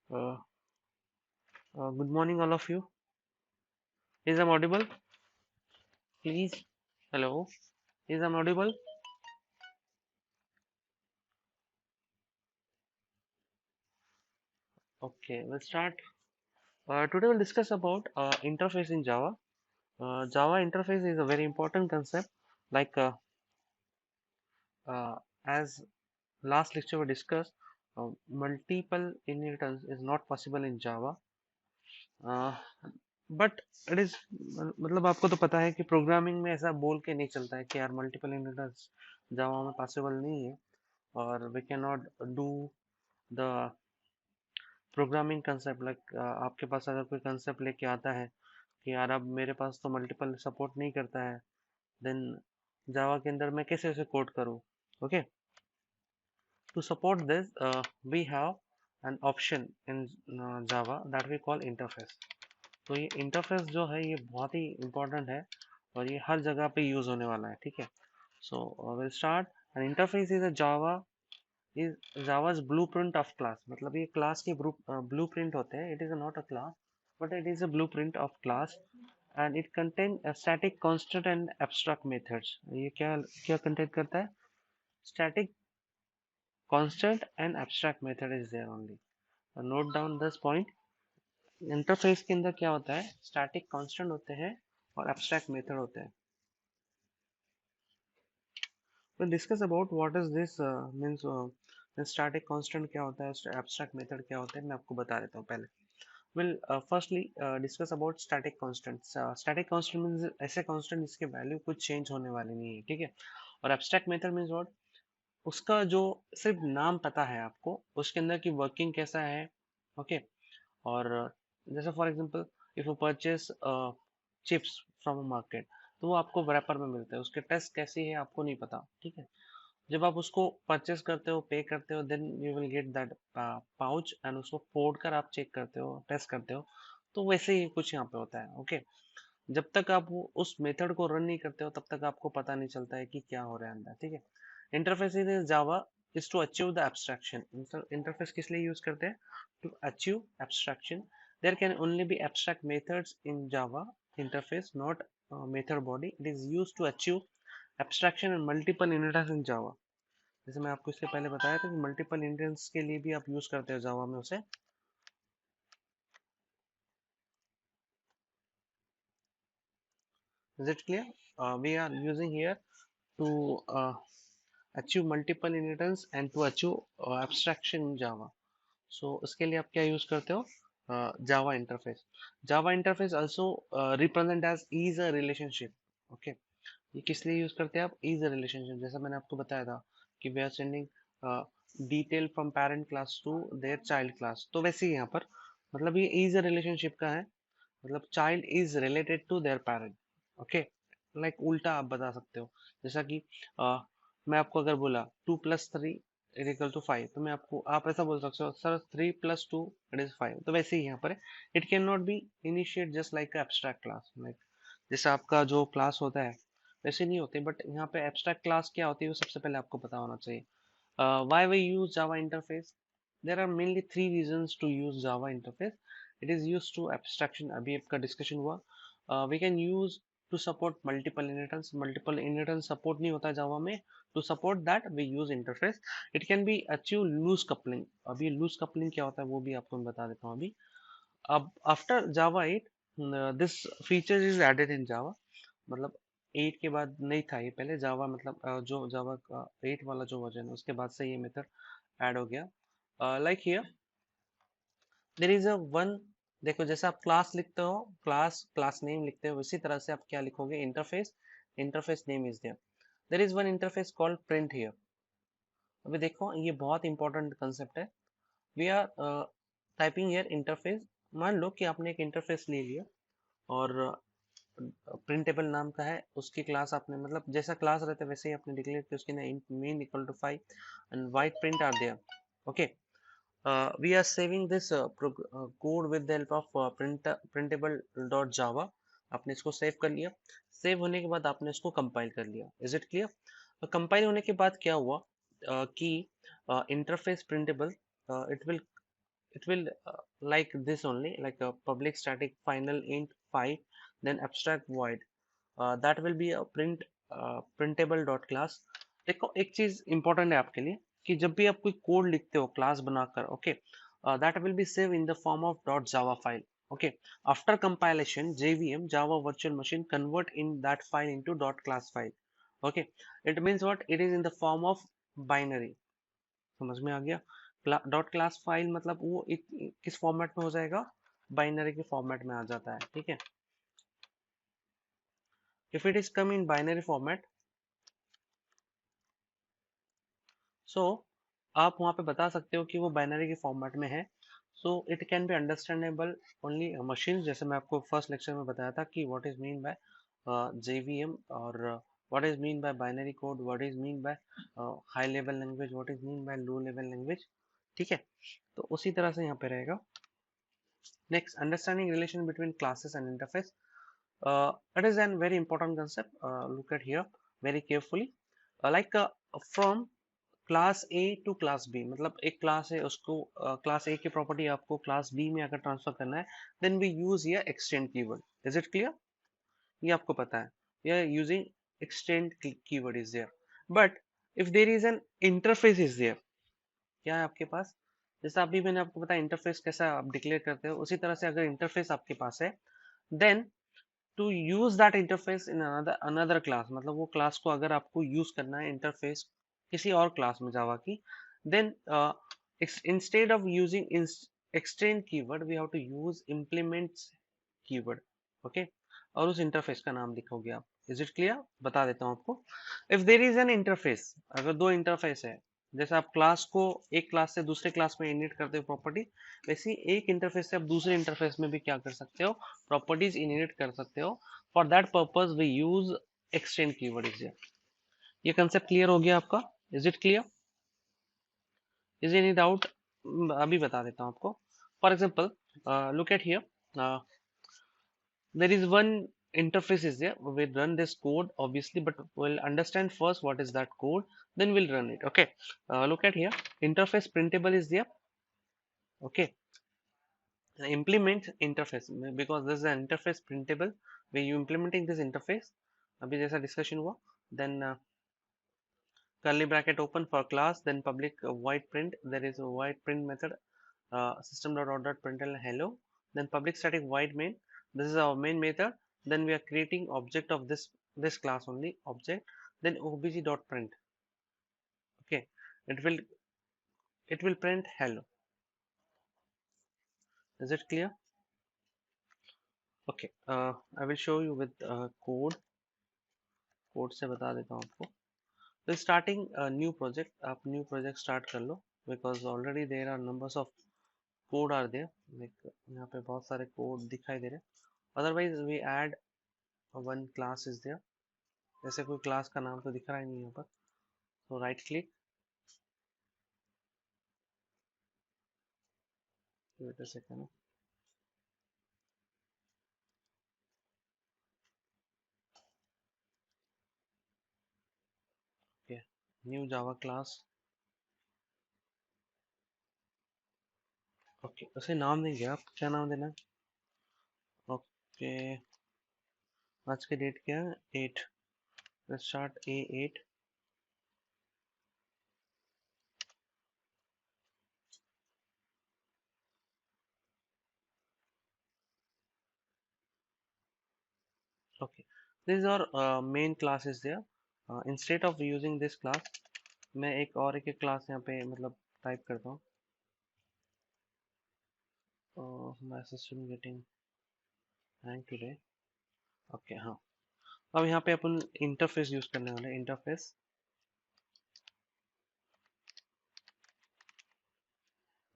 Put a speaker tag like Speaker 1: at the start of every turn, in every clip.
Speaker 1: Uh, Good morning, all of you. Is I'm audible? Please. Hello. Is I'm audible? Okay, we'll start. Today we'll discuss about interface in Java. Java interface is a very important concept. Like uh, as last lecture we discussed, multiple inheritance is not possible in Java. Uh, but it is मतलब आपको तो पता है कि programming में ऐसा बोल के नहीं चलता है कि यार मल्टीपल इनहेरिटेंस जावा में पॉसिबल नहीं है और we can not do the programming concept like आपके पास अगर कोई कंसेप्ट लेके आता है कि यार अब मेरे पास तो मल्टीपल सपोर्ट नहीं करता है देन जावा के अंदर मैं कैसे उसे कोड करूँ okay to support this we have an option in Java that we call interface तो ये इंटरफेस जो है ये बहुत ही इंपॉर्टेंट है और ये हर जगह पे यूज होने वाला है ठीक है so will start an interface is a Java is Java's blueprint of class मतलब ये क्लास के ब्लूप्रिंट होते हैं it is not a class but it is a blueprint of class and it contain static constant and abstract methods ये क्या क्या contain करता है static constant and abstract method is there only note down this point interface के अंदर क्या होता है स्टैटिक कांस्टेंट होते हैं और एब्स्ट्रैक्ट मेथड होते हैं we'll discuss about what is this means static constant क्या होता है abstract method क्या होता है मैं आपको बता देता हूँ पहले we'll firstly discuss about static constants static constant means ऐसे constant जिसके वैल्यू कुछ चेंज होने वाली नहीं है ठीक है और abstract method means what उसका जो सिर्फ नाम पता है आपको उसके अंदर की वर्किंग कैसा है ओके और जैसे for example if you purchase chips from a market तो वो आपको रैपर में मिलता है उसके टेस्ट कैसी है आपको नहीं पता ठीक है जब आप उसको परचेस करते हो पे करते हो then you will get that pouch and उसको फोड़ कर आप चेक करते हो टेस्ट करते हो तो वैसे ही कुछ यहाँ पे होता है ओके जब तक आप वो उस मेथड को रन नहीं करते हो तब तक आपको पता नहीं चलता है कि क्या हो रहा है अंदर ठीक है interface in Java is to achieve the abstraction interface किस लिए यूज करते हैं to achieve abstraction there can only be abstract methods in Java interface not method body it is use to achieve abstraction and multiple inheritance in Java जैसे मैं आपको इससे पहले बताया था कि मल्टीपल इनहेरिटेंस के लिए भी आप यूज करते हो जावा में उसे is it clear we are using here to achieve multiple inheritance and to achieve abstraction in Java. So उसके लिए आप क्या यूज करते हो Java interface. Java interface also represent as is a relationship. Okay. ये किस लिए यूज करते हैं आप is a relationship जैसा मैंने आपको बताया था कि we are sending detail from parent class to their child class. तो वैसे ही यहाँ पर मतलब ये is a relationship का है मतलब child is related to their parent okay like उल्टा आप बता सकते हो जैसा कि मैं आपको अगर बोला 2+3 इज इक्वल टू 5 तो मैं आपको आप ऐसा बोल सकते हो सर 3+2 इट इज 5 तो वैसे ही यहाँ पर it can not be initiate just like abstract class like जैसे आपका जो क्लास होता है वैसे नहीं होते बट यहाँ पे एब्स्ट्रैक्ट क्लास क्या होती है वो सबसे पहले आपको पता होना चाहिए why we use Java interface? There are mainly three reasons to use Java interface. It is used to abstraction. अभी आपका discussion हुआ. We can use to support multiple inheritance. Multiple inheritance support नहीं होता Java में. To support that we use interface. It can be achieve loose coupling. अभी loose coupling क्या होता है वो भी आपको मैं बता देता हूँ अभी. अब after Java 8, this feature is added in Java. मतलब 8 के बाद नहीं था ये पहले जावा मतलब जो जावा का 8 वाला जो वर्जन है उसके बाद से ये मेथड ऐड हो गया like here there is a one देखो जैसे आप क्लास लिखते हो क्लास क्लास नेम लिखते हो उसी तरह से आप क्या लिखोगे interface interface name is there is one interface called print here अभी देखो ये बहुत इंपॉर्टेंट कंसेप्ट है we are typing here interface मान लो कि आपने एक इंटरफेस ले लिया और प्रिंटेबल नाम का है उसकी क्लास आपने मतलब जैसा क्लास रहता है वैसे ही आपने डिक्लेयर किया उसके अंदर main equal to 5 and void print are there okay we are saving this code with the help of printable dot Java आपने इसको सेव कर लिया सेव होने के बाद आपने इसको कंपाइल कर लिया इज इट क्लियर कंपाइल होने के बाद क्या हुआ कि interface printable it will it will like this only, like a public static final int 5, then abstract void, that will be a printable dot class. देखो एक चीज इंपॉर्टेंट है आपके लिए कि जब भी आप कोई कोड लिखते हो क्लास बनाकर, okay, that will be save in the form of dot Java file. Okay, after compilation, JVM Java Virtual Machine convert in that file into dot class file. Okay, it means what? It is in the form of binary. समझ में आ गया? Dot class file मतलब वो किस format में हो जाएगा? बाइनरी के फॉर्मेट में आ जाता है. ठीक है, if it is come in binary format, so आप वहां पे बता सकते हो कि वो बाइनरी के फॉर्मेट में है. So it can be understandable only machine, जैसे मैं आपको फर्स्ट लेक्चर में बताया था कि what is mean by JVM, और what is mean by binary code, what is mean by high level language, what is mean by low level language. ठीक है, तो उसी तरह से यहाँ पे रहेगा. Next, understanding relation between classes and interface. It is a very important concept. Look at here very carefully. Like from class A to class B, मतलब एक क्लास है उसको क्लास ए की प्रॉपर्टी आपको क्लास बी में अगर ट्रांसफर करना है, देन वी यूज ये extend keyword. Is it clear? ये आपको पता है, ये using extend keyword is there. But if there is an interface is there, क्या है आपके पास? जैसा अभी मैंने आपको बताया इंटरफेस कैसा आप डिक्लेयर करते हो, उसी तरह से अगर इंटरफेस आपके पास है, then to use that interface in another class, मतलब वो क्लास को अगर आपको यूज करना है इंटरफेस किसी और क्लास में जावा की, then instead of using extend keyword we have to use implement keyword. Okay, और उस इंटरफेस का नाम लिखोगे आप. Is it clear? बता देता हूँ आपको. If there is an interface, अगर दो इंटरफेस है, जैसे आप क्लास को एक क्लास से दूसरे क्लास में इनिट करते हो प्रॉपर्टी, वैसे एक इंटरफेस से आप दूसरे इंटरफेस में भी क्या कर सकते हो? प्रॉपर्टीज इनिट कर सकते हो. For that purpose we use extend keyword is here. ये कंसेप्ट क्लियर हो गया आपका? Is it clear? Is any doubt? अभी बता देता हूँ आपको. For example, look at here, there is one interface is there. We'll run this code obviously, but we'll understand first what is that code, then we'll run it. Okay, look at here, interface printable is there. Okay, implement interface, because this is an interface printable, where you implementing this interface अभी जैसा discussion हुआ. then curly bracket open for class, then public void print, there is a void print method, system.out.println hello, then public static void main, this is our main method. Then we are creating object of this class only object, then obj.print. Okay, it will print hello. Is it clear? Okay, I will show you with code से बता देता हूँ आपको. So starting a new project, आप new project start कर लो, because already there are numbers of code are there. like यहाँ पे बहुत सारे कोड दिखाई दे रहे हैं. otherwise we add one class is there. जैसे कोई क्लास का नाम तो दिख रहा ही नहीं यहाँ पर, तो right click, wait a second. Okay, new Java class. Okay, उसे नाम देंगे आप, क्या नाम देना है? ओके, आज की डेट क्या है? 8. Start A8. Okay, this are main class is there. Instead of using this class, मैं एक क्लास यहाँ पे मतलब टाइप करता हूँ. My system getting hang today. Okay, हाँ, अब यहाँ पे अपन इंटरफेस यूज करने वाले. Interface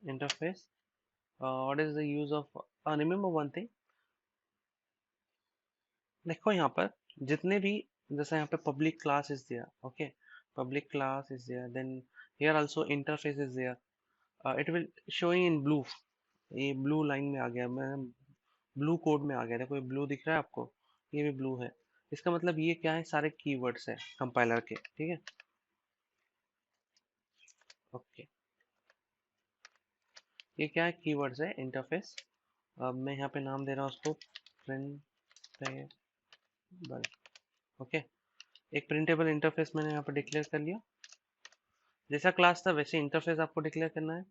Speaker 1: interface what is the use of, remember one thing, देखो यहाँ पर जितने भी, जैसे यहाँ पे public class is there. Okay, public class is there, then here also interface is there. It will showing in blue. ये ब्लू लाइन में आ गया, मैं ब्लू कोड में आ गया. देखो ये ब्लू दिख रहा है आपको, ये भी ब्लू है. इसका मतलब ये क्या है? सारे कीवर्ड्स है कंपाइलर के. ठीक है, ओके. ये क्या है, कीवर्ड्स है इंटरफेस। अब मैं यहाँ पे नाम दे रहा हूँ उसको प्रिंटेबल। ओके, एक प्रिंटेबल इंटरफेस मैंने यहाँ पे डिक्लेयर कर लिया। जैसा क्लास था वैसे इंटरफेस आपको डिक्लेयर करना है।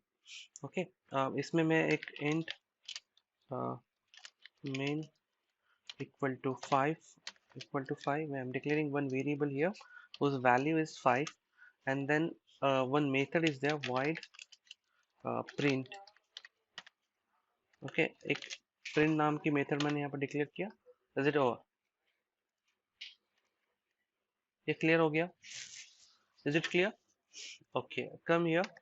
Speaker 1: ओके, इसमें मैं एक int main equal to 5 I am declaring one variable here whose value is 5, and then one method is there, void print. Okay, एक प्रिंट नाम की मेथड मैंने यहाँ पर डिक्लेयर किया। Is it over? ये क्लियर हो गया? Is it clear? Okay, come here.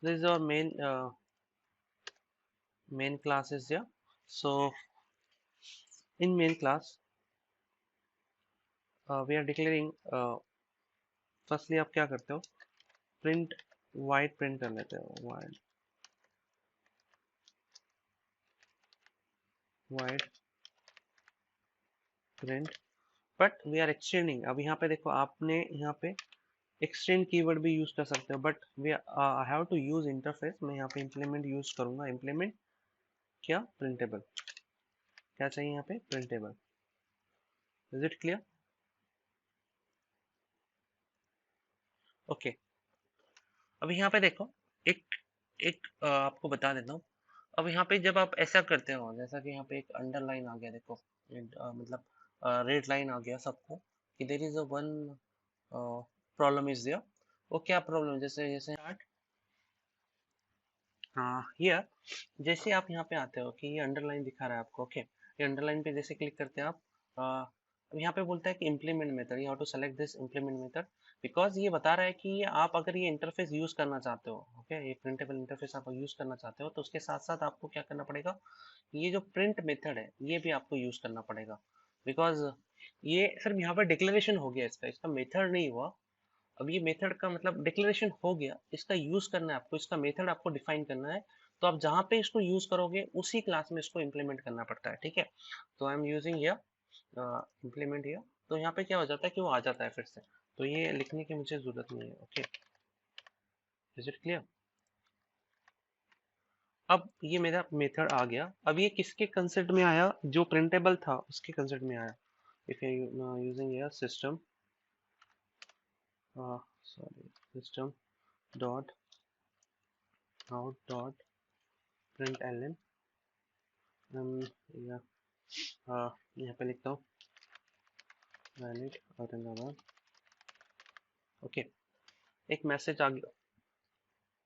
Speaker 1: This is our main class is there. So in main class we are declaring firstly आप क्या करते हो, प्रिंट वाइड प्रिंट कर लेते हो, void void print, but we are extending. अब यहाँ पे देखो, आपने यहाँ पे एक्सटेंड कीवर्ड भी यूज कर सकते हो, but we I have to use interface. मैं यहाँ पे इम्प्लीमेंट यूज करूंगा। इम्प्लीमेंट क्या, प्रिंटेबल। क्या चाहिए यहाँ पे, printable. Is it clear? Okay, अब यहाँ पे देखो, एक एक आपको बता देता हूँ। अब यहाँ पे जब आप ऐसा करते हो, जैसा कि यहाँ पे एक अंडरलाइन आ गया, देखो मतलब रेड लाइन आ गया सबको, कि there is a one problem is there. वो क्या प्रॉब्लम, जैसे जैसे हाँ हियर, जैसे आप यहाँ पे आते हो कि ये अंडरलाइन दिखा रहा है आपको। ओके, ये अंडरलाइन पे जैसे क्लिक करते हैं आप, अब यहाँ पे बोलता है कि implement method, you have to select this implement method, because ये बता रहा है कि ये आप अगर ये इंटरफेस यूज करना चाहते हो, ओके, ये प्रिंटेबल इंटरफेस आप यूज करना चाहते हो, तो उसके साथ साथ आपको क्या करना पड़ेगा, ये जो प्रिंट मेथड है ये भी आपको यूज करना पड़ेगा। बिकॉज ये सिर्फ यहाँ पर डिक्लेरेशन हो गया, इसका इसका मेथड नहीं हुआ। अब ये मेथड का मतलब डिक्लेरेशन हो गया, इसका यूज करना है आपको, इसका मेथड आपको डिफाइन करना है। तो आप जहाँ पे इसको यूज करोगे उसी क्लास में इसको इम्प्लीमेंट करना पड़ता है, ठीक है। तो I am using here implement here, तो यहाँ पे क्या हो जाता है कि वो आ जाता है फिर से, तो ये लिखने की मुझे जरूरत नहीं है। Okay, is it clear? अब ये मेरा मेथड आ गया। अब ये किसके कंसेप्ट में आया, जो प्रिंटेबल था उसके कंसेप्ट में आया। If you using here system sorry system dot out dot println, या यहाँ पे लिखता हूँ वैलिड औरंगाबाद। ओके, एक मैसेज आ गया।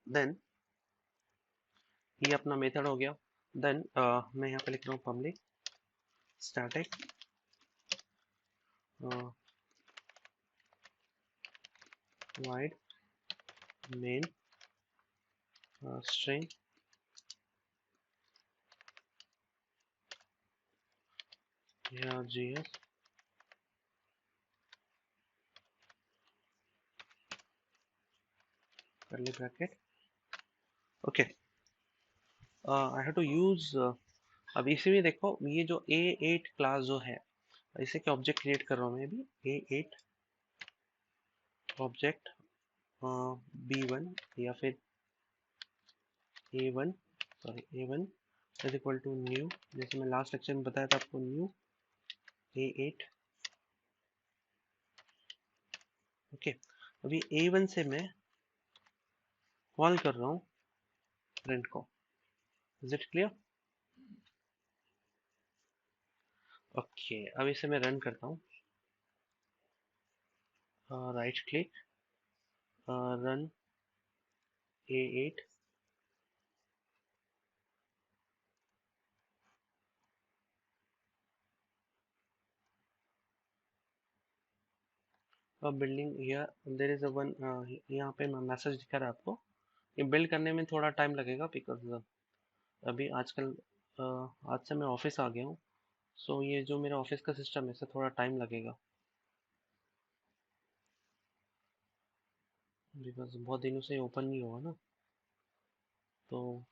Speaker 1: देन ये अपना मेथड हो गया। देन मैं यहाँ पे लिख रहा हूँ public static void main string जीएस curly bracket। Okay, I have to use, अब इसी में देखो, ये जो A8 क्लास जो है, इसे क्या ऑब्जेक्ट क्रिएट कर रहा हूँ मैं अभी, A8 ऑब्जेक्ट B1 या फिर A1, sorry A1 is equal to new, जैसे मैं लास्ट लेक्चर में बताया था आपको, न्यू A8। ओके, अभी A1 से मैं कॉल कर रहा हूँ प्रिंट को। Is it clear? ओके, अब इसे मैं रन करता हूँ। Right click, run A8। Building here there is a one, यहाँ पे मैसेज दिखा रहा है आपको। ये बिल्ड करने में थोड़ा टाइम लगेगा, बिकॉज अभी आजकल आज से मैं ऑफिस आ गया हूँ। सो ये जो मेरा ऑफिस का सिस्टम है, इससे थोड़ा टाइम लगेगा, बिकॉज बहुत दिनों से ओपन नहीं हुआ ना, तो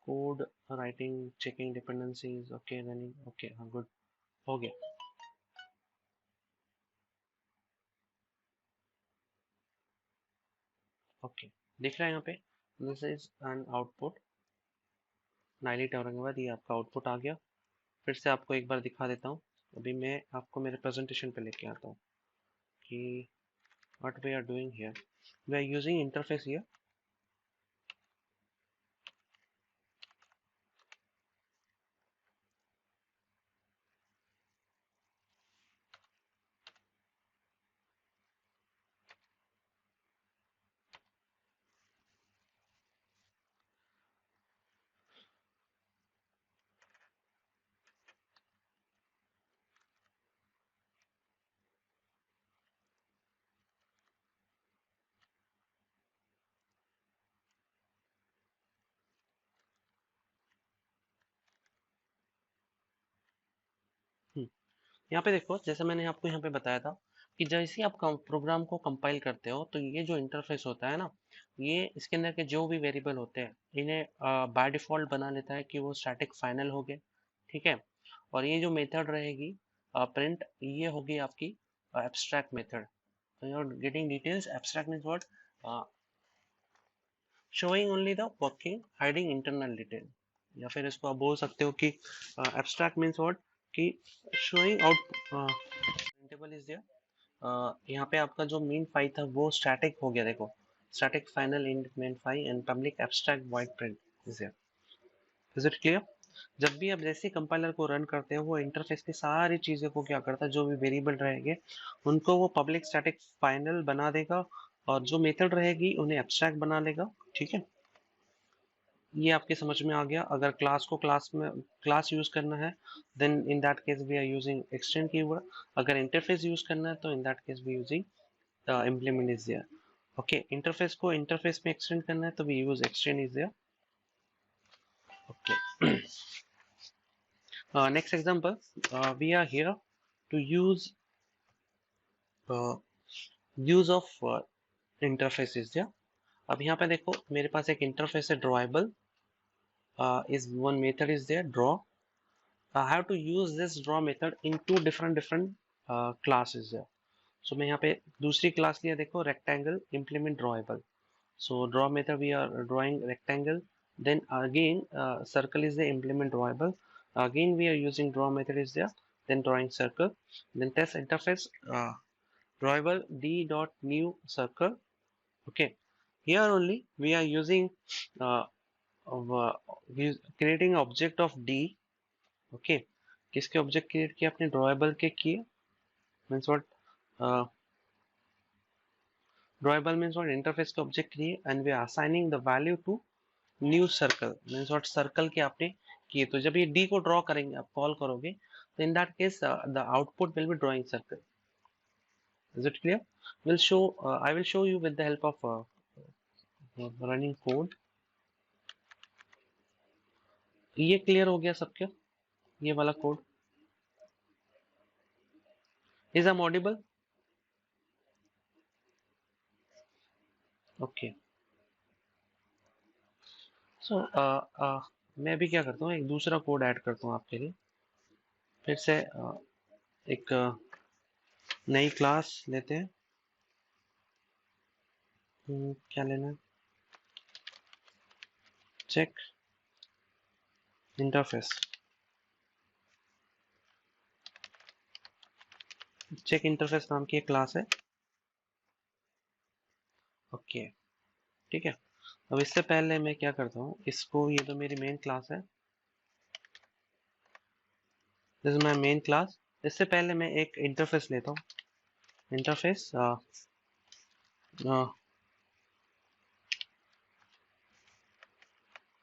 Speaker 1: code writing, checking dependencies, okay running, okay हाँ गुड, हो गया। ओके, दिख रहा है यहाँ पे, this is an output NIELIT Aurangabad, ये आपका आउटपुट आ गया। फिर से आपको एक बार दिखा देता हूँ। अभी मैं आपको मेरे प्रेजेंटेशन पे लेके आता हूँ कि what we are doing here. We are using interface here. यहाँ पे देखो, जैसे मैंने आपको यहाँ पे बताया था कि जैसे ही आप प्रोग्राम को कंपाइल करते हो तो ये जो इंटरफेस होता है ना, ये इसके अंदर के जो भी वेरिएबल होते हैं इन्हें बाय डिफॉल्ट बना लेता है कि वो स्टैटिक फाइनल हो गए, ठीक है। और ये जो मेथड रहेगी प्रिंट, ये होगी आपकी एब्स्ट्रैक्ट मेथड। तो you are getting details, abstract means what, showing only the working, hiding internal detail. या फिर इसको आप बोल सकते हो कि एब्स्ट्रैक्ट मींस व्हाट, कि showing out printable is there. यहाँ पे आपका जो मेन फाइल था वो स्टैटिक हो गया, देखो static final int main file and public abstract void print is there. Is it clear? जब भी आप जैसे कंपाइलर को रन करते हो, वो इंटरफेस की सारी चीजें को क्या करता है, जो भी वेरिएबल रहेंगे उनको वो पब्लिक स्टैटिक फाइनल बना देगा, और जो मेथड रहेगी उन्हें एब्स्ट्रैक्ट बना लेगा, ठीक है। ये आपके समझ में आ गया। अगर क्लास को क्लास यूज करना है, then in that case we are using extend keyword. अगर इंटरफेस यूज करना है तो in that case we using implement is there. Okay, interface को इंटरफेस में एक्सटेंड करना है तो we use extend is there. Okay, next example, we are here to use of interface is there. अब यहाँ पे देखो मेरे पास एक इंटरफेस है drawable, is one method is there, draw. I have to use this draw method in two different classes there. So मैं यहाँ पे दूसरी क्लास लिया, देखो rectangle implement drawable. So draw method we are drawing rectangle. Then again circle is the implement drawable. Again we are using draw method is there. Then drawing circle. Then test interface drawable d dot new circle. Okay. Here only we are using uh, creating object of d. Okay, किसके object create किए आपने, drawable के किए। Means what, drawable means what, interface के object किए and we are assigning the value to new circle. Means what, circle के आपने किए, तो जब ये डी को ड्रॉ करेंगे, आप कॉल करोगे, तो in that case the output will be drawing circle. Is it clear? Will show, I will show you with the help of running code. ये क्लियर हो गया सबके, ये वाला code is am audible? Okay, so मैं अभी क्या करता हूँ, एक दूसरा कोड ऐड करता हूँ आपके लिए। फिर से एक नई क्लास लेते हैं। क्या लेना है, चेक इंटरफेस। चेक इंटरफेस नाम की एक क्लास है। ओके, ठीक है। अब इससे पहले मैं क्या करता हूँ, इसको, ये तो मेरी मेन क्लास है, this is my main class. इससे पहले मैं एक इंटरफेस लेता हूँ, इंटरफेस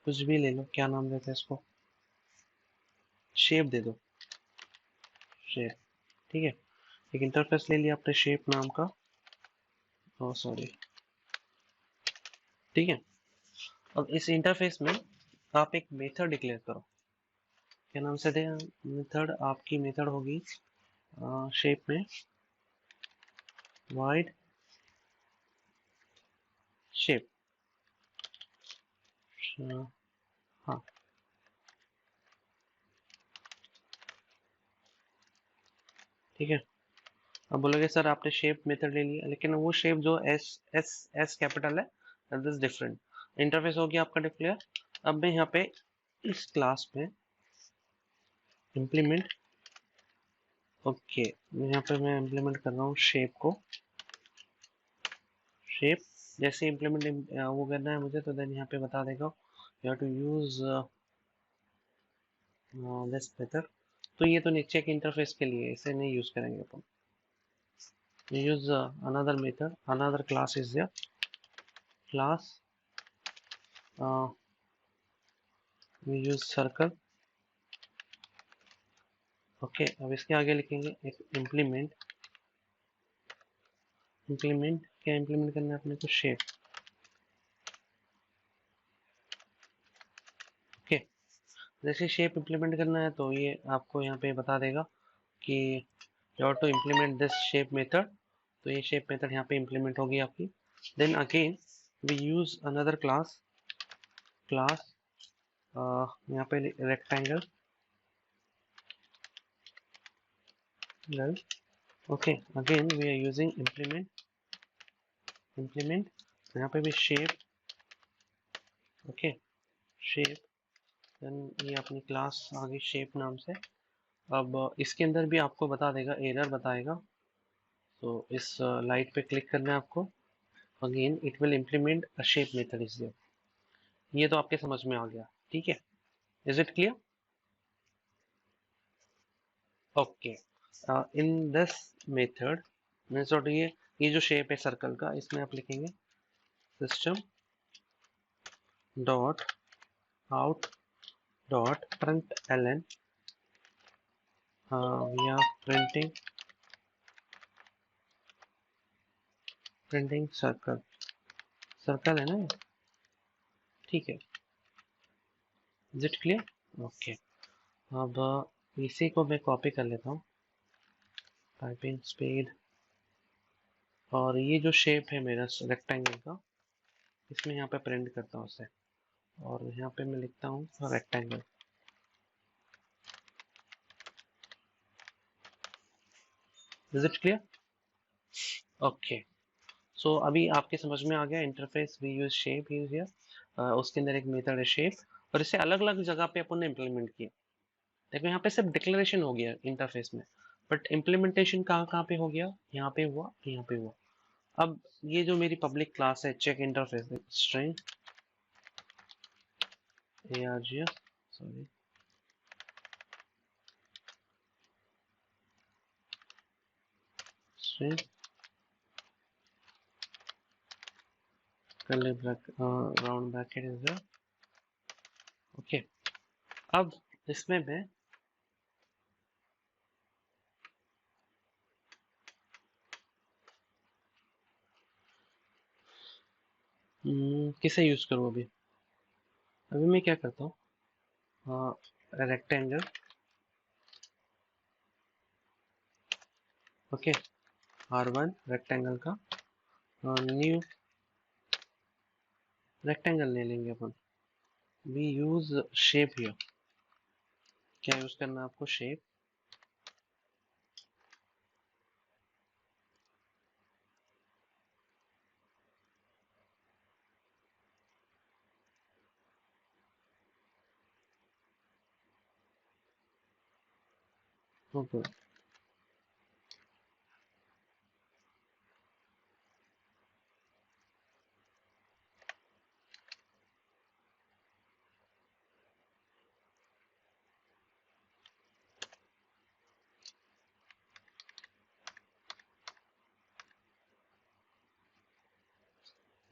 Speaker 1: कुछ भी ले लो, क्या नाम देते हैं इसको, शेप दे दो, शेप, ठीक है। एक इंटरफेस ले लिया आपने शेप नाम का, ओ सॉरी, ठीक है। अब इस इंटरफेस में आप एक मेथड डिक्लेयर करो, क्या नाम से दे मेथड, आपकी मेथड होगी शेप में वाइड शेप, हाँ, ठीक है। अब बोलोगे सर आपने शेप मेथड ले लिया, लेकिन वो शेप जो एस एस एस कैपिटल है, दैट इज डिफरेंट। इंटरफेस हो गया आपका डिक्लेयर। अब मैं यहाँ पे इस क्लास में इम्प्लीमेंट, ओके, यहाँ पे मैं इम्प्लीमेंट कर रहा हूँ शेप को। शेप जैसे इम्प्लीमेंट वो करना है मुझे, तो देन यहाँ पे बता देगा you have to use this method. तो ये तो नीचे के इंटरफेस के लिए, इसे नहीं यूज करेंगे अपन। Use another method, another class is there, class we use circle. Okay, अब इसके आगे लिखेंगे एक इम्प्लीमेंट। इम्प्लीमेंट क्या इम्प्लीमेंट करना है अपने को? शेप। ओके, जैसे शेप इम्प्लीमेंट करना है तो ये आपको यहाँ पे बता देगा कि you have to implement this shape method. तो ये शेप मेथड यहाँ पे इम्प्लीमेंट होगी आपकी। Then again we use another class, class यहाँ पे rectangle. Okay, again we are using implement, implement यहाँ पे भी शेप। ओके, शेप, देन ये अपनी क्लास आ गई शेप नाम से। अब इसके अंदर भी आपको बता देगा, एरर बताएगा। तो इस लाइट पे क्लिक करना है आपको। Again it will implement a shape method is there. ये तो आपके समझ में आ गया, ठीक है? Is it clear? Okay, in this method means what, ये जो शेप है सर्कल का, इसमें आप लिखेंगे system dot out dot print L N, we are printing, printing circle. Circle है ना ये? ठीक है, इज इट क्लियर? ओके, अब इसी को मैं कॉपी कर लेता हूँ, टाइपिंग स्पीड। और ये जो शेप है मेरा रेक्टेंगल का, इसमें यहाँ पे प्रिंट करता हूँ उसे। और यहाँ पे मैं लिखता हूँ rectangle. Is it clear? Okay, so अभी आपके समझ में आ गया interface we use shape use here. उसके अंदर एक मेथड है शेप, और इसे अलग अलग जगह पे अपन ने इम्प्लीमेंट किया। देखो यहाँ पे सिर्फ डिक्लेरेशन हो गया इंटरफेस में, बट इम्प्लीमेंटेशन कहाँ कहाँ पे हो गया? यहाँ पे हुआ, यहाँ पे हुआ। अब ये जो मेरी पब्लिक क्लास है check interface string args, sorry, string curly bracket round bracket is there। ओके, अब इसमें मैं किसे यूज करूँ अभी? अभी मैं क्या करता हूँ, रेक्टेंगल। ओके, R1 रेक्टेंगल का, न्यू रेक्टेंगल ले लेंगे अपन। We use shape here. क्या यूज करना है आपको? Shape. Okay,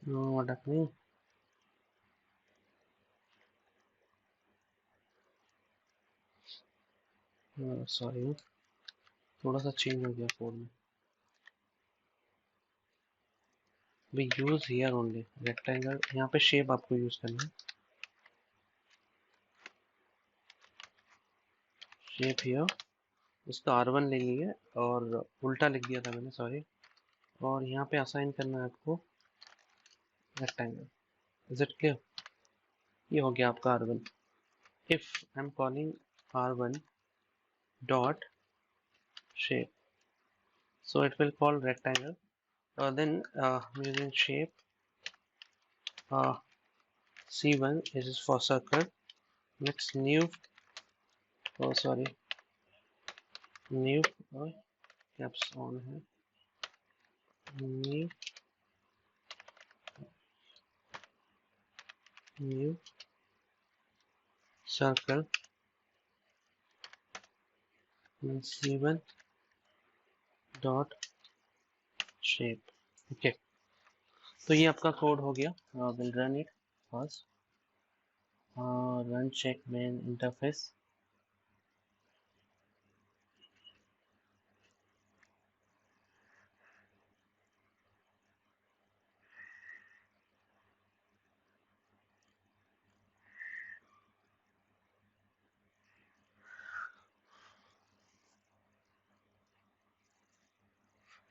Speaker 1: what happening? Sorry, थोड़ा सा चेंज हो गया कोड में। We use here only rectangle, यहाँ पे शेप आपको यूज करना है। शेप हियर, इसका R1 ले लिया और उल्टा लिख दिया था मैंने, सॉरी। और यहाँ पे असाइन करना है आपको रेक्टेंगल। Is it clear? ये हो गया आपका R1। If I am calling R1 dot shape, so it will call rectangle. Then using shape C1 is for circle. Next new, oh sorry, new caps on है, new new circle C1 dot shape. Okay, तो ये आपका code हो गया. We'll run it first. Run check main interface.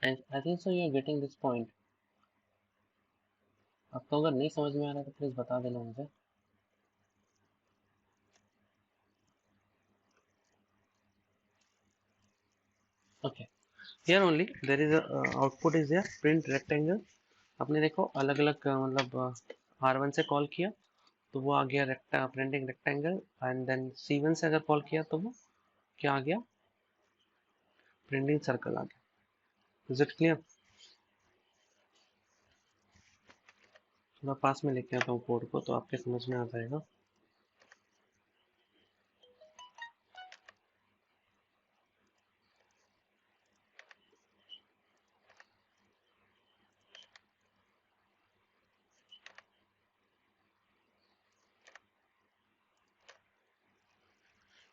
Speaker 1: And I think so you are getting this point. आपको अगर नहीं समझ में आ रहा है तो प्लीज बता देना मुझे. Okay, here only there is a output is there, print rectangle. आपने देखो अलग अलग मतलब R1 से कॉल किया तो वो आ गया printing rectangle, and then C1 से अगर कॉल किया तो वो क्या आ गया, प्रिंटिंग सर्कल आ गया. Is it clear? थोड़ा पास में लेके आता हूँ कोड को तो आपके समझ में आ जाएगा.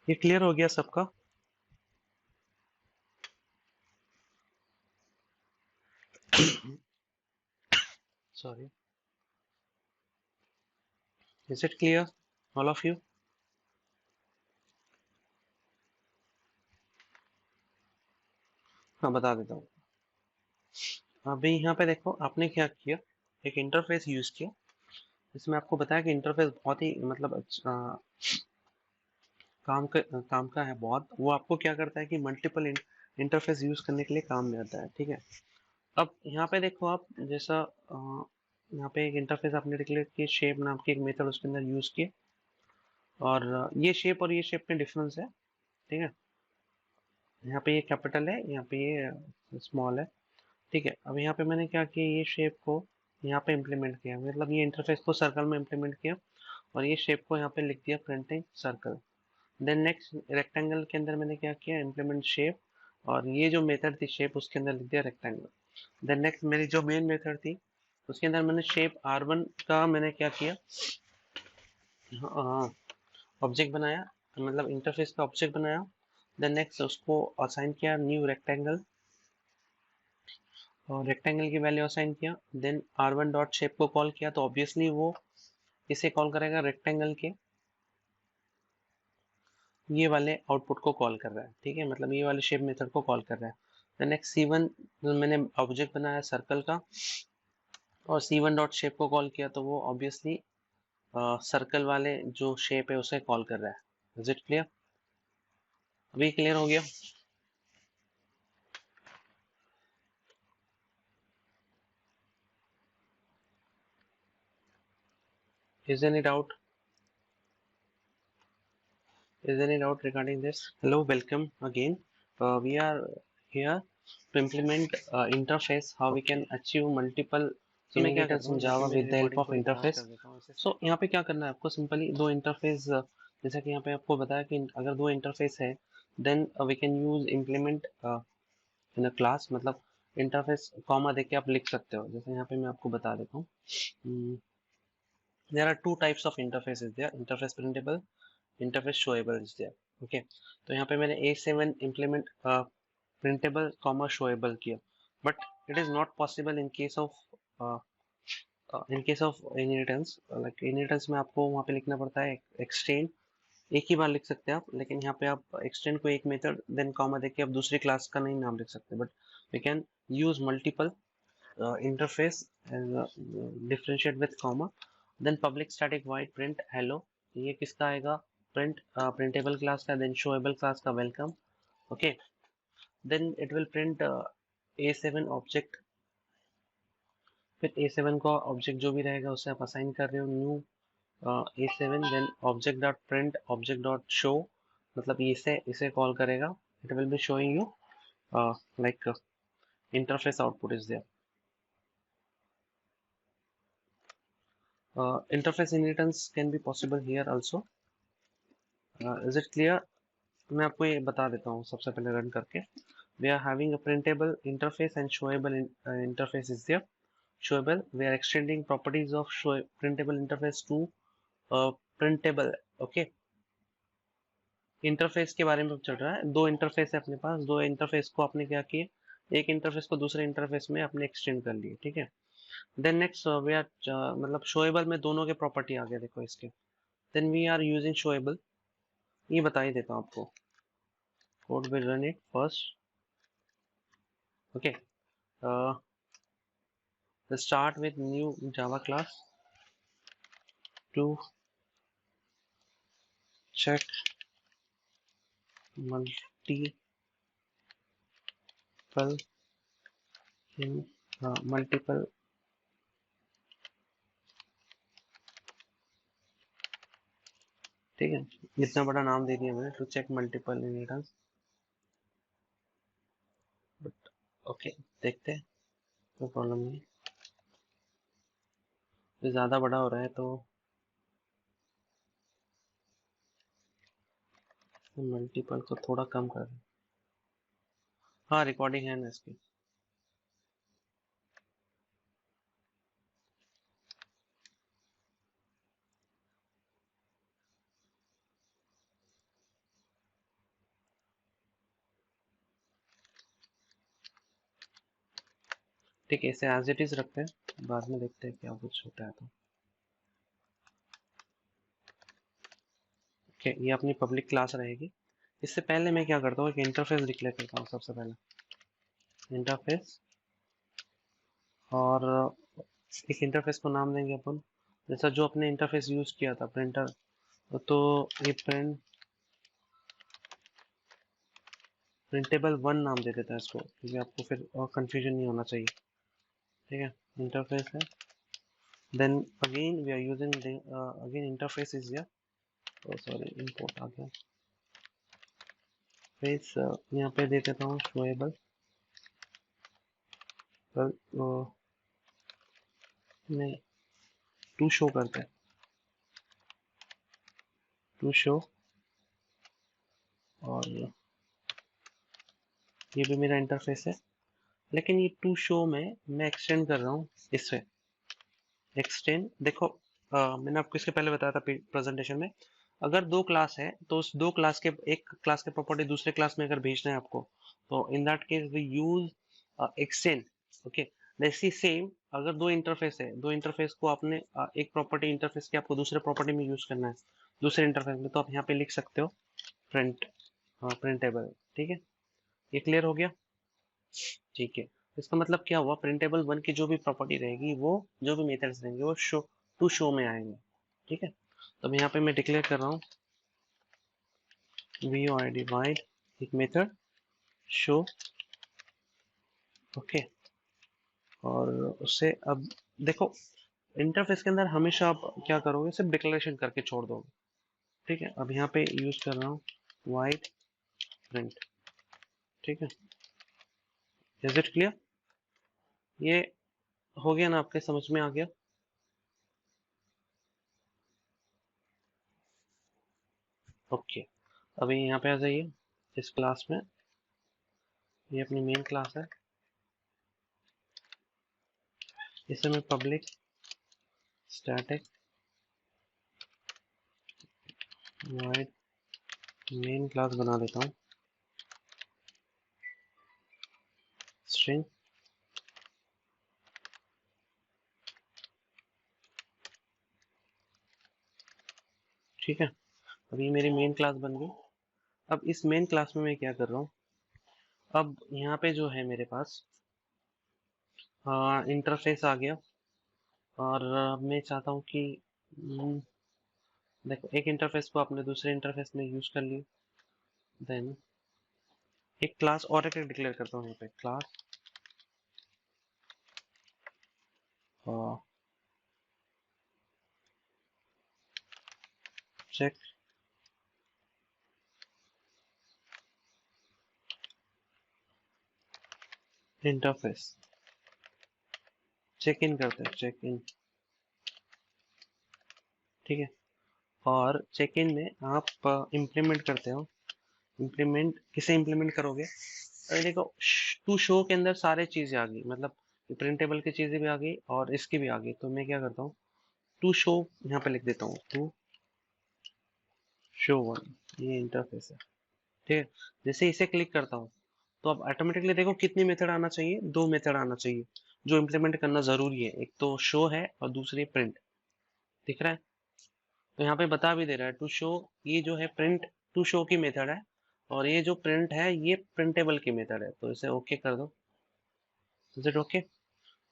Speaker 1: ये क्लियर हो गया सबका? Sorry, is it clear all of you? हाँ बता देता हूँ. अभी यहाँ पे देखो आपने क्या किया, एक इंटरफेस यूज किया. इसमें आपको बताया कि इंटरफेस बहुत ही मतलब काम का है बहुत. वो आपको क्या करता है कि मल्टीपल इंटरफेस यूज करने के लिए काम में आता है. ठीक है, अब यहाँ पे देखो आप जैसा यहाँ पे एक इंटरफेस आपने डिक्लेयर किया, शेप नाम की एक मेथड उसके अंदर यूज किए, और ये शेप और ये शेप में डिफरेंस है. ठीक है, यहाँ पे ये कैपिटल है, यहाँ पे ये स्मॉल है. ठीक है, अब यहाँ पे मैंने क्या किया, ये शेप को यहाँ पे इम्प्लीमेंट किया, मतलब ये इंटरफेस को सर्कल में इम्प्लीमेंट किया और ये शेप को यहाँ पे लिख दिया printing circle. Then next rectangle के अंदर मैंने क्या किया, इम्प्लीमेंट शेप, और ये जो मेथड थी शेप उसके अंदर लिख दिया रेक्टेंगल. देन नेक्स्ट मेरी जो मेन मेथड थी उसके अंदर मैंने शेप R1 का मैंने क्या किया, ऑब्जेक्ट बनाया, मतलब इंटरफेस का ऑब्जेक्ट बनाया. देन नेक्स्ट उसको असाइन किया न्यू रेक्टेंगल, और रेक्टेंगल की वैल्यू असाइन किया. देन R1 डॉट शेप को कॉल किया तो ऑब्वियसली वो इसे कॉल करेगा, रेक्टेंगल के ये वाले आउटपुट को कॉल कर रहा है. ठीक है, मतलब ये वाले शेप मेथड को कॉल कर रहा है. देन नेक्स्ट C1 मैंने ऑब्जेक्ट बनाया सर्कल का, और C1 डॉट शेप को कॉल किया तो वो ऑब्वियसली सर्कल वाले जो शेप है उसे कॉल कर रहा है. Is it clear? अभी क्लियर हो गया? Is any doubt? Is any doubt regarding this? Hello, welcome again. We are here to implement interface, how we can achieve multiple inheritance in Java with the help of interface. So यहाँ पे क्या करना है आपको, simply दो interface, जैसा कि यहाँ पे आपको बताया कि अगर दो इंटरफेस है then we can use implement in a class, मतलब इंटरफेस कॉमा देके आप लिख सकते हो. जैसे यहाँ पे मैं आपको बता देता हूँ. There are two types of interfaces there, interface printable, interface showable is there. Okay, तो यहाँ पे मैंने A7 implement printable comma showable किया, but it is not possible in case of inheritance. Like inheritance में आपको वहाँ पे लिखना पड़ता है extend, एक ही बार लिख सकते हैं आप, लेकिन यहाँ पे आप extend को एक मेथड देन कॉमा देके आप दूसरी क्लास का नहीं नाम लिख सकते, but we can use multiple interface and differentiate with comma. Then public static void print hello, ये किसका आएगा, print printable class का, then showable class का welcome. Okay, then it will print A7 object, फिर A7 का object जो भी रहेगा उसे आप असाइन कर रहे हो new A7, then object dot print object dot show, मतलब इसे इसे कॉल करेगा, it will be showing you like interface output is there. Interface inheritance can be possible here also. Is it clear? मैं आपको ये बता देता हूँ सबसे पहले रन करके. We are having a printable interface and showable interface is there. Showable, we are extending properties of printable interface to printable. Okay. Interface के बारे में चल रहा है. दो इंटरफेस है अपने पास, दो इंटरफेस को आपने क्या किया, एक इंटरफेस को दूसरे इंटरफेस में आपने एक्सटेंड कर लिए. ठीक है. देन नेक्स्ट वी आर मतलब शोएबल में दोनों के प्रॉपर्टी आ गए देखो इसके. Then we are using showable, ये बता ही देता हूँ आपको. Code will run it first. Okay. Start with new Java class to check multiple in multiple ठीक है. इतना बड़ा नाम दे दिया मैंने, to check multiple inheritance. But okay, देखते हैं, कोई प्रॉब्लम नहीं. तो ज़्यादा बड़ा हो रहा है तो मल्टीपल को थोड़ा कम कर. हाँ, रिकॉर्डिंग है ना इसकी. ठीक है, इसे एज इट इज रखते हैं, बाद में देखते हैं क्या कुछ होता है. तो ओके, ये अपनी पब्लिक क्लास रहेगी. इससे पहले मैं क्या करता हूँ, एक इंटरफेस डिक्लेयर करता हूँ सबसे पहले. इंटरफेस, और एक इंटरफेस को नाम देंगे अपन, जैसा जो अपने इंटरफेस यूज किया था प्रिंटर, तो ये प्रिंटेबल 1 नाम दे देता है इसको, क्योंकि आपको फिर कंफ्यूजन नहीं होना चाहिए. ठीक है. इंटरफेस है. Then again we are using again interface is here. Sorry, import आ गया. फेस यहाँ पे दे देता हूँ शोएबल. नहीं, टू शो करते हैं, टू शो. और ये भी मेरा इंटरफेस है, लेकिन ये टू शो में मैं एक्सटेंड कर रहा हूँ इससे. एक्सटेंड देखो, मैंने आपको इसके पहले बताया था प्रेजेंटेशन में, अगर दो क्लास है तो उस दो क्लास के, एक क्लास के प्रॉपर्टी दूसरे क्लास में अगर भेजना है आपको, तो in that case we use extend. Okay. वैसे सेम, अगर दो इंटरफेस है, दो इंटरफेस को आपने एक प्रॉपर्टी इंटरफेस की आपको दूसरे प्रॉपर्टी में यूज करना है दूसरे इंटरफेस में, तो आप यहाँ पे लिख सकते हो प्रिंट प्रिंटेबल. ठीक है. ये क्लियर हो गया. ठीक है. इसका मतलब क्या हुआ, प्रिंटेबल 1 की जो भी प्रॉपर्टी रहेगी, वो जो भी मेथड्स रहेंगे वो शो टू शो में आएंगे. ठीक है. तो यहाँ पे मैं डिक्लेयर कर रहा हूँ void divide एक मेथड शो. ओके. और उससे अब देखो, इंटरफेस के अंदर हमेशा आप क्या करोगे, सिर्फ डिक्लेरेशन करके छोड़ दोगे. ठीक है. अब यहाँ पे यूज कर रहा हूँ वाइड प्रिंट. ठीक है. Is it clear? ये हो गया ना, आपके समझ में आ गया? ओके. अभी यहाँ पे आ जाइए इस क्लास में. ये अपनी मेन क्लास है, इसे मैं public static void main class बना देता हूँ. स्ट्रिंग. ठीक है. अब ये मेरी मेन क्लास बन गई. अब इस मेन क्लास में मैं क्या कर रहा हूँ, अब यहाँ पे जो है मेरे पास इंटरफेस आ गया, और मैं चाहता हूँ कि देखो, एक इंटरफेस को आपने दूसरे इंटरफेस में यूज कर लिया. देन एक क्लास और एक डिक्लेयर करता हूँ यहाँ पे, class check interface, check in करते हैं, चेक इन, ठीक है। और चेक इन में आप इम्प्लीमेंट करते हो, इम्प्लीमेंट किसे इम्प्लीमेंट करोगे? अरे देखो, टू शो के अंदर सारे चीजें आ गई, मतलब प्रिंटेबल की चीजें भी आ गई और इसकी भी आ गई, तो मैं क्या करता हूँ, टू शो यहाँ पे लिख देता हूँ, टू शो वन, ये इंटरफेस है, ठीक है। जैसे इसे क्लिक करता हूँ तो अब ऑटोमेटिकली देखो कितनी मेथड आना चाहिए, दो मेथड आना चाहिए जो इम्प्लीमेंट करना जरूरी है, एक तो शो है और दूसरी प्रिंट, दिख रहा है? तो यहाँ पे बता भी दे रहा है टू शो, ये जो है प्रिंट टू शो की मेथड है, और ये जो प्रिंट है ये प्रिंटेबल की मेथड है, तो इसे ओके कर दो। Is it okay?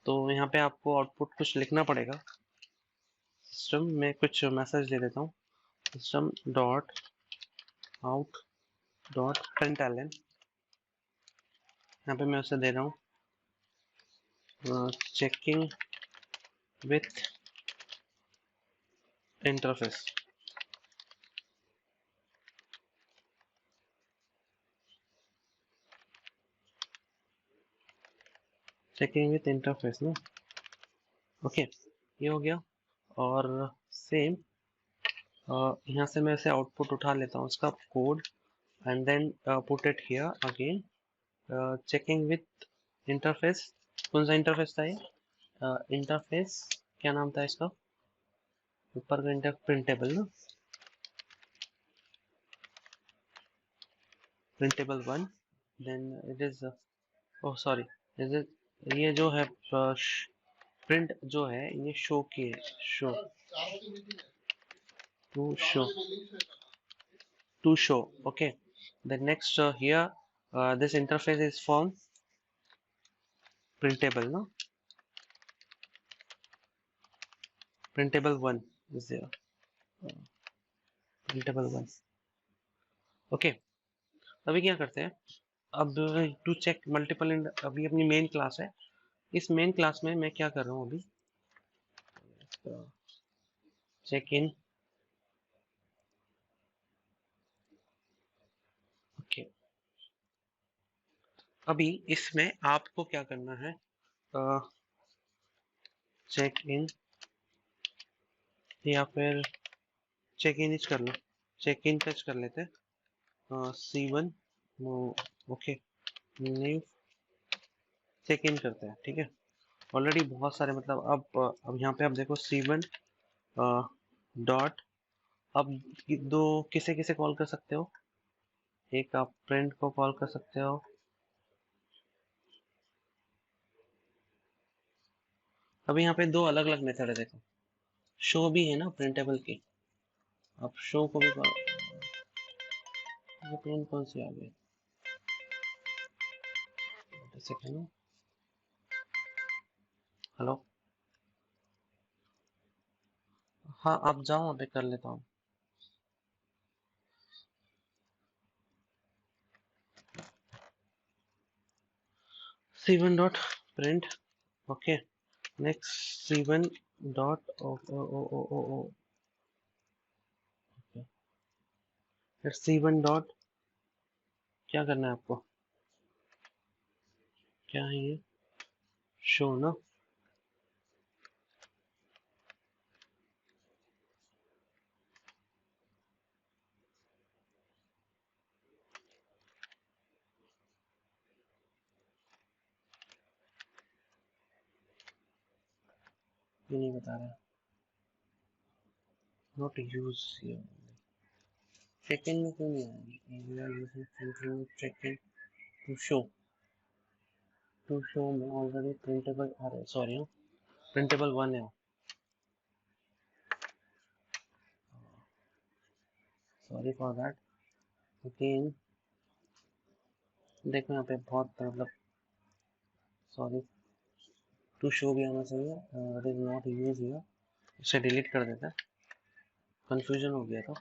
Speaker 1: तो यहाँ पे आपको आउटपुट कुछ लिखना पड़ेगा, सिस्टम में कुछ मैसेज दे देता हूँ, system dot out dot println, यहाँ पे मैं उसे दे रहा हूँ checking with interface, checking with interface ना, ओके, ये हो गया। और सेम यहाँ से मैं इसे आउटपुट उठा लेता हूँ इसका code, and then put it here again, checking with interface, कौन सा इंटरफेस था ये? इंटरफेस क्या नाम था इसका, ऊपर का इंटर प्रिंटेबल ना, printable one, then it is, oh sorry, is it, ये जो है प्रिंट जो है ये शो की है, show, to show, to show, okay. The next here, this interface is from printable, no? Printable one is there. Printable one. Okay. अभी क्या करते हैं? अब टू चेक मल्टीपल, अभी अपनी मेन क्लास है, इस मेन क्लास में मैं क्या कर रहा हूँ अभी, चेक इन, ओके। अभी इसमें आपको क्या करना है, चेक इन या फिर चेक इन कर लो, चेक इन टच कर लेते हैं, C1, okay, new, check in करते हैं, ठीक है। ऑलरेडी बहुत सारे, मतलब अब यहाँ पे आप देखो C1 डॉट, अब दो किसे किसे कॉल कर सकते हो, एक आप प्रिंट को कॉल कर सकते हो, अब यहाँ पे दो अलग अलग मेथड है देखो, शो भी है ना प्रिंटेबल की, आप शो को भी कॉल, प्रिंट कौन सी आ गई, सेकेंड, हेलो, हाँ आप जाओ वहाँ पे, कर लेता हूँ। C1 dot print, okay, next C1 dot O O O O O O, फिर C1 डॉट, क्या करना है आपको, क्या है ये, शो ना, ये नहीं बता रहा, नॉट यूज, चेक इन में क्यों नहीं आया, we are using something check in to show, to show में ऑलरेडी प्रिंटेबल आ रहा है, सॉरी प्रिंटेबल वन है, सॉरी फॉर दैट, अगेन देखो यहाँ पे बहुत, मतलब सॉरी, टू शो भी आना चाहिए, it is not use here, इसे डिलीट कर देता है, कंफ्यूजन हो गया था।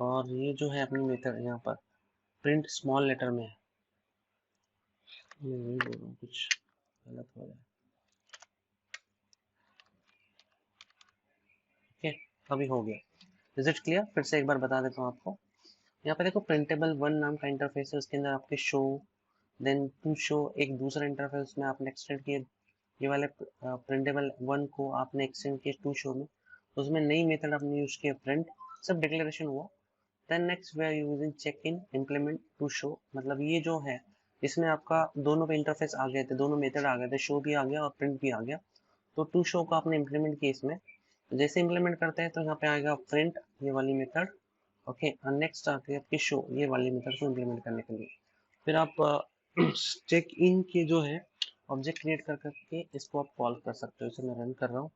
Speaker 1: और ये जो है अपनी मेथड यहाँ पर प्रिंट स्मॉल लेटर में है। मैं वही बोल रहा हूँ, कुछ गलत हो रहा है। ओके, अभी हो गया। Is it clear? फिर से एक बार बता देता हूँ आपको। यहाँ पे देखो प्रिंटेबल वन नाम का इंटरफेस है, उसके अंदर आपके शो, देन टू शो एक दूसरा इंटरफेस में आपने एक्सटेंड किया। ये वाले प्रिंटेबल वन को आपने एक्सटेंड किया टू शो में, उसमें नई मेथड आपने यूज किया प्रिंट, सब डिक्लेरेशन हुआ। Then next we are using check in implement to show, मतलब ये जो है इसमें आपका दोनों पे इंटरफेस आ गए थे, दोनों मेथड आ गए थे, शो भी आ गया और प्रिंट भी आ गया। तो टू शो को आपने इम्प्लीमेंट किया इसमें। जैसे इम्प्लीमेंट करते हैं तो यहाँ पे आएगा प्रिंट, ये वाली मेथड। ओके, और नेक्स्ट आती है आपकी शो, ये वाली मेथड को इम्प्लीमेंट करने के लिए। फिर आप चेक इन के जो है ऑब्जेक्ट क्रिएट कर करके इसको आप कॉल कर सकते हो। इसे मैं रन कर रहा हूँ।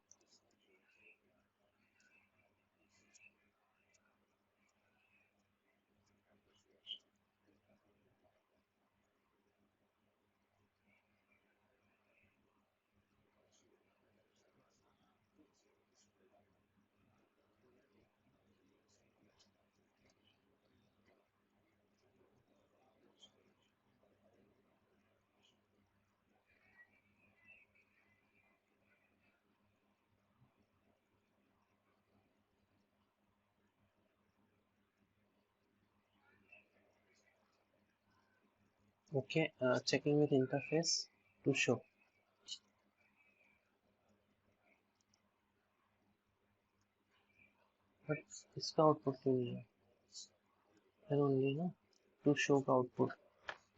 Speaker 1: Okay, checking with interface to show, but इसका आउटपुट क्यों नहीं है? फिर ओनली ना टू शो का आउटपुट,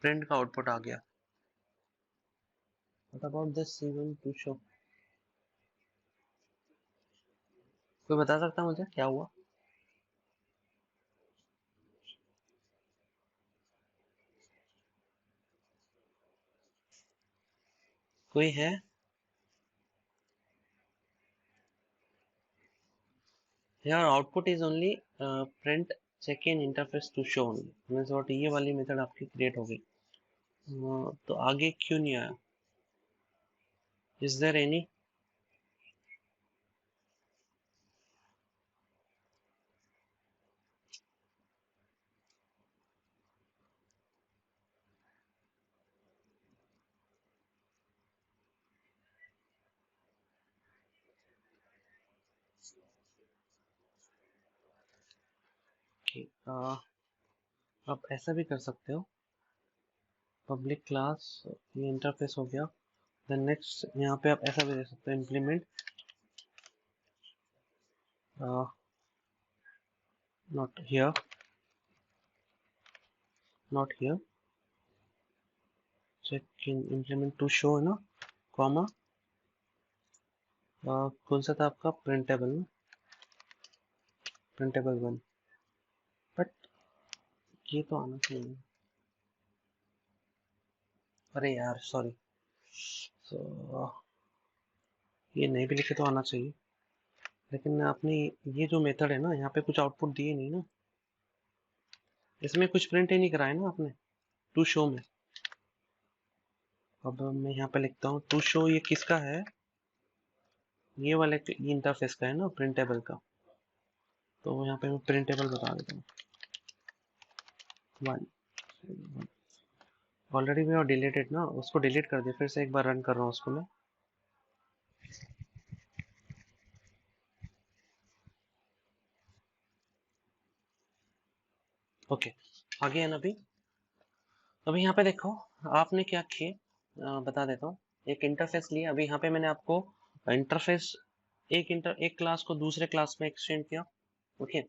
Speaker 1: प्रिंट का आउटपुट आ गया। What about this even to show? कोई बता सकता है मुझे क्या हुआ? कोई है? यार output is only print check in interface to show only, means what, ये वाली मेथड आपकी क्रिएट हो गई। तो आगे क्यों नहीं आया? Is there any? आप ऐसा भी कर सकते हो, पब्लिक क्लास, ये इंटरफेस हो गया। देन नेक्स्ट यहाँ पे आप ऐसा भी दे सकते हो, implement not here, not here, check in implement to show है ना, कॉमा, कौन सा था आपका? प्रिंटेबल ना, प्रिंटेबल वन। बट ये तो आना चाहिए। अरे यार सॉरी, so, ये नहीं भी लिखे तो आना चाहिए, लेकिन आपने ये जो मेथड है ना, यहाँ पे कुछ आउटपुट दिए नहीं ना, इसमें कुछ प्रिंट ही नहीं कराया ना आपने टू शो में। अब मैं यहाँ पे लिखता हूँ टू शो, ये किसका है? ये वाले इंटरफेस का है ना, प्रिंटेबल का। तो यहाँ पे मैं प्रिंटेबल बता देता हूँ, वन। ऑलरेडी मैं डिलीटेड ना, उसको डिलीट कर दिया, फिर से एक बार रन कर रहा हूँ उसको मैं। ओके, आगे है ना अभी यहाँ पे देखो, आपने क्या किए, बता देता हूँ। एक इंटरफेस लिया, अभी यहाँ पे मैंने आपको इंटरफेस, एक क्लास को दूसरे क्लास में एक्सटेंड किया। ओके,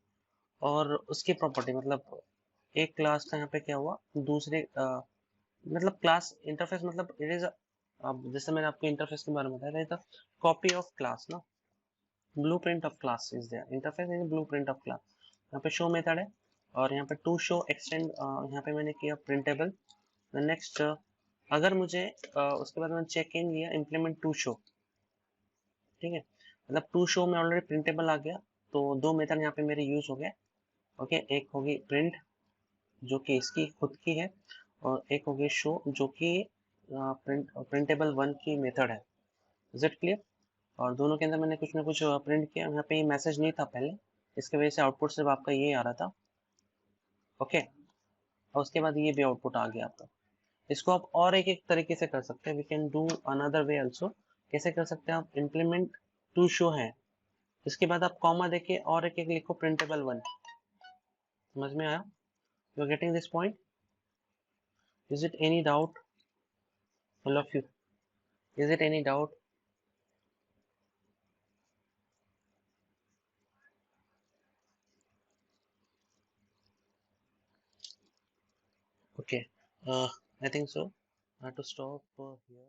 Speaker 1: और उसकी प्रॉपर्टी मतलब एक क्लास का यहाँ पे क्या हुआ, दूसरे मतलब क्लास इंटरफेस, मतलब इट इज, अब जैसे मैंने आपको इंटरफेस के बारे में बताया था, कॉपी ऑफ क्लास ना, blueprint of class is there, interface is blueprint of class. यहाँ पे शो मेथड है, और यहाँ पे टू शो एक्सटेंड, यहाँ पे मैंने किया प्रिंटेबल। नेक्स्ट, अगर मुझे उसके बाद मैंने चेक इन लिया इम्प्लीमेंट टू शो, ठीक है, मतलब टू शो में ऑलरेडी प्रिंटेबल आ गया, तो दो मेथड यहाँ पे मेरे यूज हो गए। ओके, एक होगी प्रिंट जो कि इसकी खुद की है, और एक होगी शो जो कि प्रिंटेबल वन की मेथड है। Is it clear? और दोनों के अंदर मैंने कुछ ना कुछ प्रिंट किया। यहाँ पे ये मैसेज नहीं था पहले, इसके वजह से आउटपुट सिर्फ आपका ये आ रहा था। ओके, और उसके बाद ये भी आउटपुट आ गया आपका। इसको आप और एक एक तरीके से कर सकते हैं, we can do another way also. कैसे कर सकते हैं आप, इम्प्लीमेंट टू शो है, इसके बाद आप कॉमा देके और एक एक लिखो प्रिंटेबल वन। समझ में आया? You are getting this point? Is it any doubt all of you? Is it any doubt? Okay, I think so. I have to stop here.